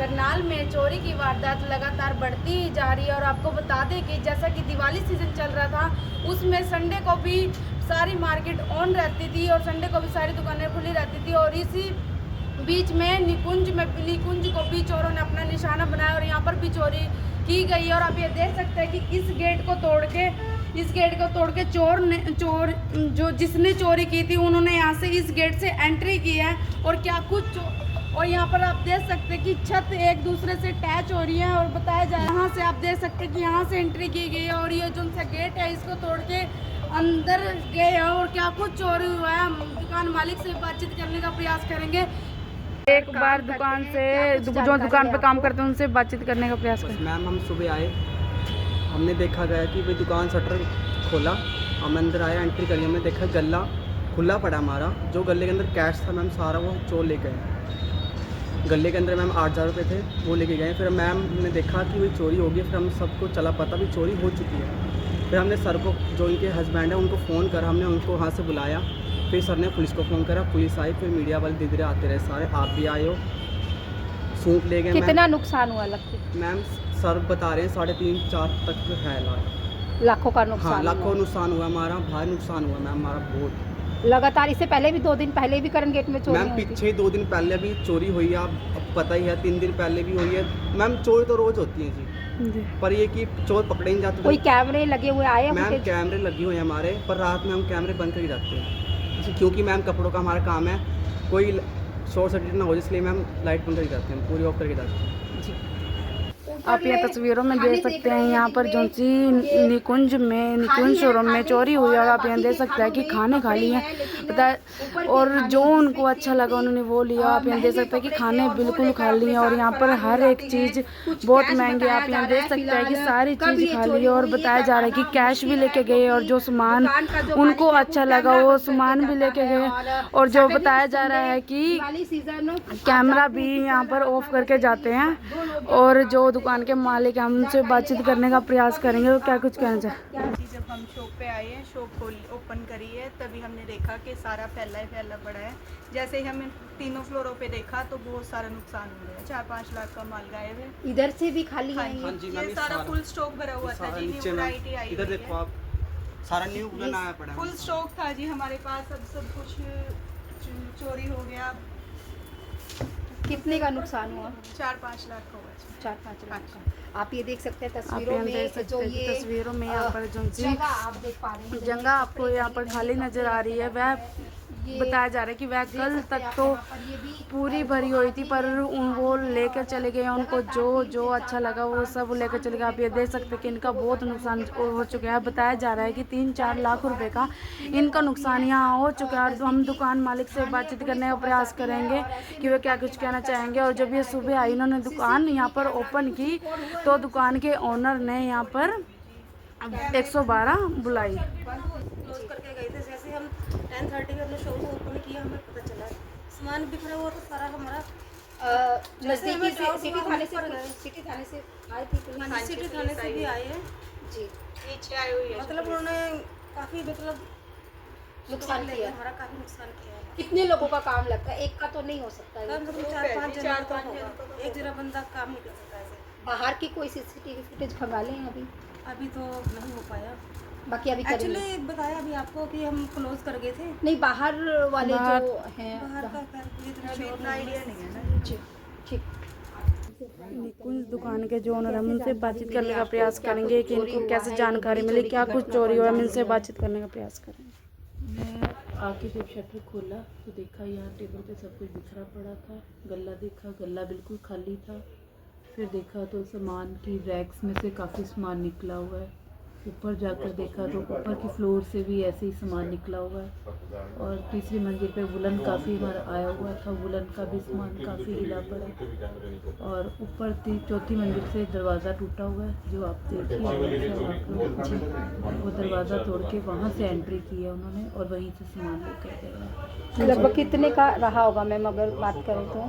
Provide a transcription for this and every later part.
करनाल में चोरी की वारदात लगातार बढ़ती ही जा रही है। और आपको बता दें कि जैसा कि दिवाली सीजन चल रहा था, उसमें संडे को भी सारी मार्केट ऑन रहती थी और संडे को भी सारी दुकानें खुली रहती थी। और इसी बीच में निकुंज को भी चोरों ने अपना निशाना बनाया और यहाँ पर भी चोरी की गई है। और आप ये देख सकते हैं कि इस गेट को तोड़ के चोर जो जिसने चोरी की थी, उन्होंने यहाँ से इस गेट से एंट्री की है। और क्या कुछ और यहाँ पर आप देख सकते हैं कि छत एक दूसरे से अटैच हो रही है। और बताया जाए, यहाँ से आप देख सकते हैं कि यहाँ से एंट्री की गई है और ये जो उनका गेट है, इसको तोड़ के अंदर गए हैं। और क्या कुछ चोरी हुआ है, हम दुकान मालिक से बातचीत करने का प्रयास करेंगे। एक बार दुकान से जो दुकान पे काम करते हैं उनसे बातचीत करने का प्रयास करें। मैम, हम सुबह आए, हमने देखा गया कि भाई दुकान शटर खोला, हम अंदर आए, एंट्री करी, हमने देखा गला खुला पड़ा हमारा। जो गले के अंदर कैश था मैम, सारा वो चोर ले गए। गले के अंदर मैम 8,000 रुपये थे, वो लेके गए। फिर मैम ने देखा कि वही चोरी हो गई। फिर हम सबको चला पता भी चोरी हो चुकी है। फिर हमने सर को, जो इनके हस्बैंड है, उनको फ़ोन करा, हमने उनको वहाँ से बुलाया। फिर सर ने पुलिस को फ़ोन करा, पुलिस आई। फिर मीडिया वाले धीरे धीरे आते रहे सारे, आप भी आए हो, सूप ले गए। कितना नुकसान हुआ लगता मैम सर बता रहे हैं 3.5-4 तक है लाखों का नुकसान? हाँ, लाखों नुकसान हुआ हमारा, भारी नुकसान हुआ मैम हमारा बहुत। लगातार इससे पहले भी 2 दिन पहले भी करण गेट में चोरी मैम हुई थी? पीछे 2 दिन पहले भी चोरी हुई है, आप पता ही है। 3 दिन पहले भी हुई है मैम। चोरी तो रोज़ होती है जी, पर ये कि चोर पकड़े नहीं जाते। कोई कैमरे लगे हुए आए हैं? मैम कैमरे लगे हुए हैं हमारे, पर रात में हम कैमरे बंद करके जाते हैं क्योंकि मैम कपड़ों का हमारा काम है, कोई शॉर्ट सर्किट ना हो, इसलिए मैम लाइट बंद करके जाते हैं, पूरी ऑफ करके जाते हैं। आप ये तस्वीरों में देख सकते हैं, यहाँ पर जो सी निकुंज शोरूम में चोरी हुई है। और आप यहाँ देख सकते हैं कि खाने खाली हैं, पता है। और जो उनको अच्छा लगा उन्होंने वो लिया। आप यहाँ देख सकते हैं कि खाने बिल्कुल खाली हैं और यहाँ पर हर एक चीज़ बहुत महंगी है। आप यहाँ देख सकते हैं कि सारी चीज़ खाली है। और बताया जा रहा है कि कैश भी लेके गए और जो सामान उनको अच्छा लगा वो सामान भी लेके गए। और जो बताया जा रहा है कि कैमरा भी यहाँ पर ऑफ करके जाते हैं। और जो दुकान के मालिक हैं, हम उनसे बातचीत करने का प्रयास करेंगे। तो क्या कुछ कहना चाहिए? जब हम शॉप पे आए हैं, शॉप ओपन करी है, तभी हमने देखा कि सारा फैला ही फैला पड़ा है। जैसे ही हमने 3 फ्लोरों पे देखा तो बहुत सारा नुकसान हो रहा है। 4-5 लाख का माल गायब है। इधर से भी खाली है? हाँ जी, ये सारा फुल स्टॉक भरा हुआ था जी, न्यू वैरायटी आई। इधर देखो आप, सारा न्यू वुलन आया पड़ा है। फुल स्टॉक था जी हमारे पास, अब सब कुछ चोरी हो गया। कितने का नुकसान हुआ? 4-5 लाख का हुआ। 4-5 लाख का। आप ये देख सकते हैं आप तस्वीरों यहाँ में, देख सकते जो हैं ये तस्वीरों में यहाँ पर जो सी जगह आप देख पा रहे हैं, जगह आपको यहाँ पर खाली नजर आ रही है, वह बताया जा रहा है कि वह कल तक तो पूरी भरी हुई थी, पर वो लेकर चले गए। उनको जो अच्छा लगा वो सब लेकर चले गए। आप ये देख सकते हैं कि इनका बहुत नुकसान हो चुका है। बताया जा रहा है कि 3-4 लाख रुपए का इनका नुकसान यहाँ हो चुका है। और हम दुकान मालिक से बातचीत करने का प्रयास करेंगे कि वे क्या कुछ कहना चाहेंगे। और जब ये सुबह आई, इन्होंने दुकान यहाँ पर ओपन की तो दुकान के ओनर ने यहाँ पर 112 बुलाई। क्लोज करके गए थे। जैसे हम 10:30 में अपने शोरूम ओपन किया, हमें पता चला सामान बिखरा हुआ था सारा हमारा। नजदीकी सिटी थाने से आए थी? सिटी थाने से भी आए हैं जी। नीचे आई हुई है, मतलब उन्होंने काफ़ी नुकसान किया, हमारा काफ़ी नुकसान किया है। कितने लोगों का काम लगता है? एक का तो नहीं हो सकता कम से कम 4-5 जन का होगा, एक जरा बंदा काम नहीं कर सकता ऐसे। बाहर की कोई सीसीटीवी फुटेज खंगा लें अभी तो नहीं हो पाया। बाकी अभी करेंगे। एक्चुअली बताया अभी आपको कि हम क्लोज कर गए थे। नहीं, बाहर वाले जो हैं बाहर का इतना आइडिया नहीं है ना। जी, ठीक। निकुंज दुकान के जो ओनर, हम उनसे बातचीत करने का प्रयास करेंगे कि इनको कैसे जानकारी मिली, क्या कुछ चोरी हुआ, हम इनसे बातचीत करने का प्रयास करेंगे। मैं आके जब शटर खोला तो देखा यहाँ टेबल पे सब कुछ बिखरा पड़ा था। गला देखा, गला बिल्कुल खाली था। फिर देखा तो सामान की रैक्स में से काफ़ी सामान निकला हुआ है। ऊपर जाकर देखा तो ऊपर की फ्लोर से भी ऐसे ही सामान निकला हुआ है। और तीसरी मंजिल पे वुलन काफ़ी हमारा आया हुआ था, वुलन का भी सामान काफ़ी हिला पड़ा। और ऊपर चौथी मंजिल से दरवाज़ा टूटा हुआ है, जो आप देखिए वो दरवाज़ा तोड़ के वहाँ से एंट्री की है उन्होंने और वहीं से सामान लेकर गए। लगभग कितने का रहा होगा मैम, अगर बात करें तो?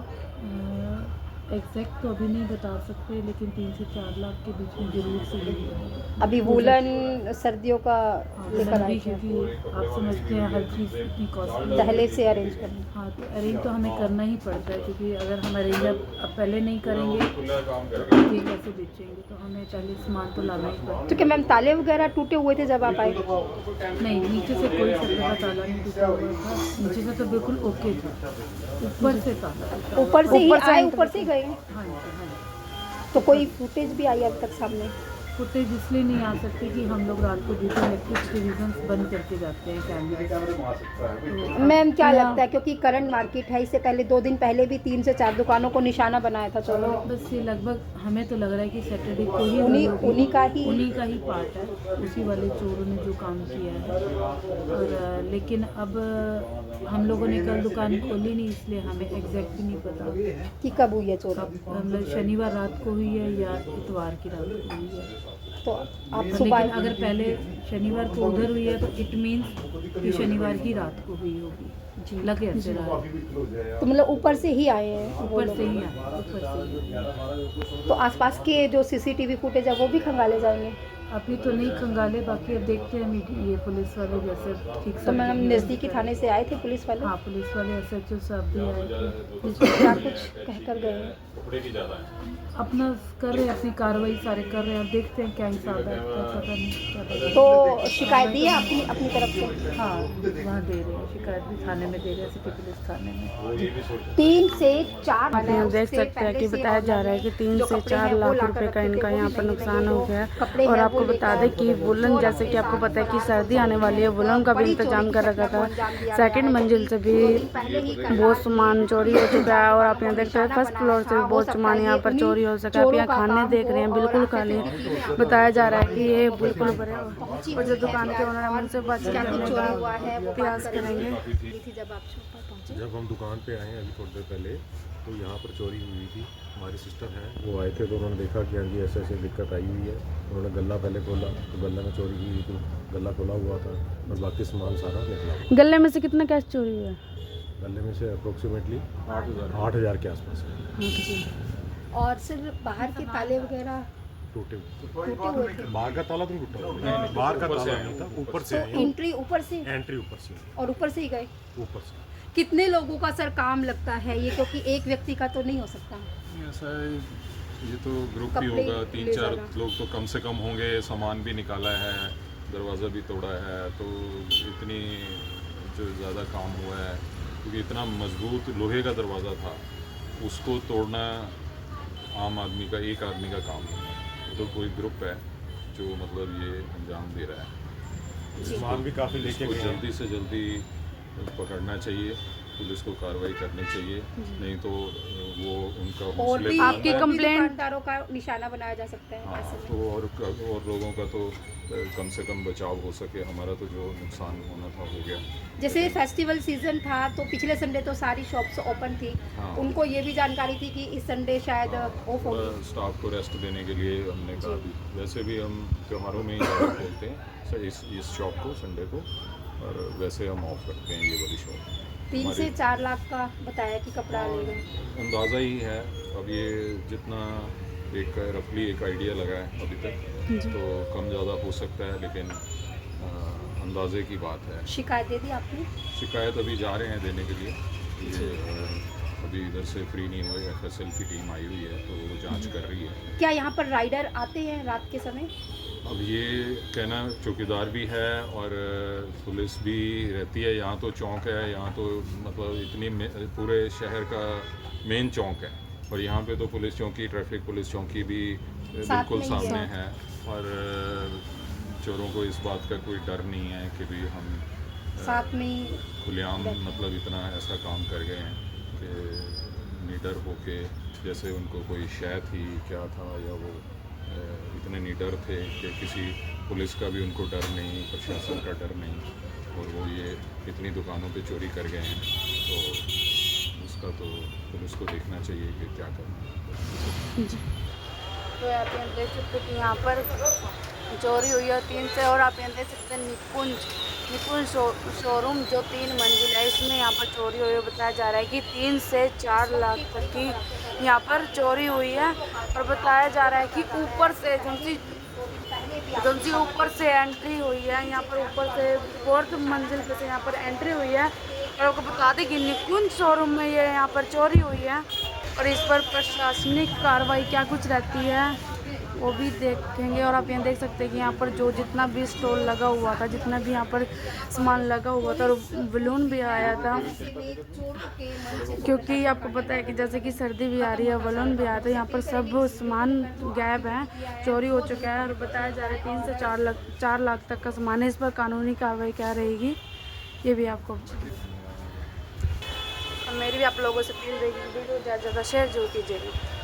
एग्जैक्ट तो अभी नहीं बता सकते, लेकिन 3 से 4 लाख के बीच में जरूर से ही है। अभी वूलन सर्दियों का लेकर वुलन आए भी, थे, क्योंकि आप समझते हैं हर चीज़ इतनी कॉस्टली। दहलीज से अरेंज करना। हाँ, तो अरेंज तो हमें करना ही पड़ता है, क्योंकि अगर हम अरेंज अब पहले नहीं करेंगे तो ये कैसे बेचेंगे, तो हमें पहले सामान तो लाना ही पड़ता है। तो क्या मैम ताले वगैरह टूटे हुए थे जब आप आए? नहीं, नीचे से कोई शटर का ताला नहीं टूटा हुआ था, नीचे से तो बिल्कुल ओके था, ऊपर से ताला टूटा हुआ। ऊपर से ही आए, ऊपर से ही गए? हाँ जी, हाँ जी। तो कोई फुटेज भी आई अब तक सामने? फुटेज इसलिए नहीं आ सकती कि हम लोग रात को ड्यूटी इलेक्ट्रिसिटी रीजंस बंद करके जाते हैं कैमरे। मैम क्या लगता है, क्योंकि करंट मार्केट है, इससे पहले 2 दिन पहले भी 3 से 4 दुकानों को निशाना बनाया था चोरों ने। बस ये लगभग हमें तो लग रहा है कि सैटरडे को ही उन्हीं का ही उन्हीं का ही पार्ट है, उसी वाले चोरों ने जो काम किया है। और लेकिन अब हम लोगों ने कल दुकान खोली नहीं, इसलिए हमें एग्जैक्ट नहीं पता कि कब हुई है चोरी। कब, मतलब शनिवार रात को हुई है या इतवार की रात को हुई है। तो आप लेकिन सुबह अगर पहले शनिवार को उधर हुई है तो इट मीन्स कि शनिवार की रात को हुई होगी जी, लगे ऐसे रहा है। तो मतलब ऊपर से ही आए हैं वो ऊपर लोग। से ही आए, ऊपर से ही आए। तो आसपास के जो सीसीटीवी फुटेज है वो भी खंगाले जाएंगे? अभी तो नहीं खंगाले, बाकी अब देखते हैं ये पुलिस वाले जैसे ठीक तो से। मैडम नज़दीकी थाने से आए थे पुलिस वाले? हाँ, पुलिस वाले SHO साहब भी आए थे। इसमें क्या कुछ कहकर गए हैं? अपना कर रहे हैं, अपनी कार्रवाई सारे कर रहे हैं, अब देखते हैं क्या हिसाब है, क्या पता नहीं क्या पता। तो शिकायत दी है अपनी तरफ से? हाँ, वहाँ दे रहे हैं, शिकायत भी थाने में दे रहे हैं, सिटी पुलिस थाने में। 3 से 4 आप यहाँ देख सकते हैं कि बताया जा रहा है कि 3 से 4 लाख रुपए का इनका यहाँ पर नुकसान हो गया है। और आपको बता दें कि वुलन, जैसे कि आपको पता है कि सर्दी आने वाली है, वुलन का भी इंतजाम कर रखा था। सेकंड मंजिल से भी बहुत सामान चोरी हो चुका है, और आप यहाँ देखते हैं फर्स्ट फ्लोर से भी बहुत सामान यहाँ पर चोरी हो सका है। आप यहाँ खाने देख रहे हैं, बिल्कुल खाली है। बताया जा रहा है कि ये बिल्कुल भरे, और जो दुकान के ओनर है उनसे बातचीत करने का प्रयास करेंगे। जब हम दुकान पे आए अभी थोड़ी देर पहले, तो यहाँ पर चोरी हुई थी। हमारे सिस्टर हैं, वो आए थे, तो उन्होंने देखा कि हाँ जी ऐसे ऐसे दिक्कत आई हुई है। उन्होंने गल्ला पहले खोला, तो गल्ले में चोरी हुई थी, गल्ला खोला हुआ था और बाकी सामान सारा निकला। गले में से कितना कैश चोरी हुआ है? गल्ले में से अप्रोक्सीमेटली 8,000 के आसपास है। और सिर्फ बाहर के ताले वगैरह टूटे टूटे हुए थे? बाहर का ताला तो नहीं टूटा हुआ, बाहर का ताला नहीं था, ऊपर से तो एंट्री ऊपर से एंट्री ऊपर से और ऊपर से ही गए? ऊपर से। कितने लोगों का सर काम लगता है ये, क्योंकि एक व्यक्ति का तो नहीं हो सकता। ऐसा है, ये तो ग्रुप ही कपड़े होगा, ले 3-4 जाना। लोग तो कम से कम होंगे। सामान भी निकाला है, दरवाज़ा भी तोड़ा है, तो इतनी जो ज़्यादा काम हुआ है, क्योंकि इतना मजबूत लोहे का दरवाज़ा था, उसको तोड़ना आम आदमी का, एक आदमी का काम नहीं है। वो तो कोई ग्रुप है जो मतलब ये अंजाम दे रहा है। सामान भी काफ़ी लेके इसको गए हैं। जल्दी से जल्दी पकड़ना चाहिए, पुलिस को कार्रवाई करनी चाहिए, नहीं तो वो उनका और हौसले भी बुलंद आपकी है। कंप्लेंट- दुकानदारों का निशाना बनाया जा सकता है हाँ, ऐसे में। तो और लोगों का तो कम से कम बचाव हो सके। हमारा तो जो नुकसान होना था हो गया। जैसे फेस्टिवल सीजन था तो पिछले संडे तो सारी शॉप्स ओपन थी, हाँ। उनको ये भी जानकारी थी कि इस संडे शायद ऑफ होगी। थोड़ा स्टाफ को रेस्ट देने के लिए हमने कहा भी, वैसे भी हम त्योहारों में ही ज़्यादा खोलते हैं इस शॉप को संडे को, और वैसे हम ऑफ करते हैं ये वाली शॉप। 3 से 4 लाख का बताया कि कपड़ा ले गए। अंदाज़ा ही है, अब ये जितना एक रफली एक आइडिया लगा है अभी तक, तो कम ज़्यादा हो सकता है, लेकिन अंदाजे की बात है। शिकायत दे दी आपने? शिकायत अभी जा रहे हैं देने के लिए। ये अभी इधर से फ्री नहीं हुए, FSL की टीम आई हुई है, तो वो जांच कर रही है। क्या यहाँ पर राइडर आते हैं रात के समय? अब ये कहना, चौकीदार भी है और पुलिस भी रहती है। यहाँ तो चौक है, यहाँ तो मतलब इतनी पूरे शहर का मेन चौक है, और यहाँ पे तो पुलिस चौकी, ट्रैफिक पुलिस चौकी भी बिल्कुल में ही है। सामने है, और चोरों को इस बात का कोई डर नहीं है कि भी हम साथ में ही खुलेआम मतलब इतना ऐसा काम कर गए हैं कि निडर होके, जैसे उनको कोई शय थी क्या था, या वो इतने निडर थे कि किसी पुलिस का भी उनको डर नहीं, प्रशासन का डर नहीं, और वो ये इतनी दुकानों पे चोरी कर गए हैं, तो उसका तो पुलिस को देखना चाहिए कि क्या करना है। तो आप यहाँ देख सकते हैं कि यहाँ पर चोरी हुई है 3 से, और आप यहाँ देख सकते हैं निपुंज शोरूम जो 3 मंजिल है, इसमें यहाँ पर चोरी हुई है। बताया जा रहा है कि 3 से 4 लाख तक की यहाँ पर चोरी हुई है और बताया जा रहा है कि ऊपर से ऊपर से एंट्री हुई है, यहाँ पर ऊपर से 4th मंजिल पे से यहाँ पर एंट्री हुई है। और आपको बता दें कि निकुंज शोरूम में ये यहाँ पर चोरी हुई है और इस पर प्रशासनिक कार्रवाई क्या कुछ रहती है वो भी देखेंगे। और आप यहाँ देख सकते हैं कि यहाँ पर जो जितना भी स्टॉल लगा हुआ था, जितना भी यहाँ पर सामान लगा हुआ था और बलून भी आया था, क्योंकि आपको पता है कि जैसे कि सर्दी भी आ रही है, बलून भी आया था, यहाँ पर सब सामान गायब है, चोरी हो चुका है। और बताया जा रहा है 3 से 4 लाख तक का सामान है। इस पर कानूनी कार्रवाई क्या रहेगी ये भी आपको, मेरी भी आप लोगों से अपील रहेगी वीडियो ज़्यादा से ज़्यादा शेयर जरूर कीजिएगा।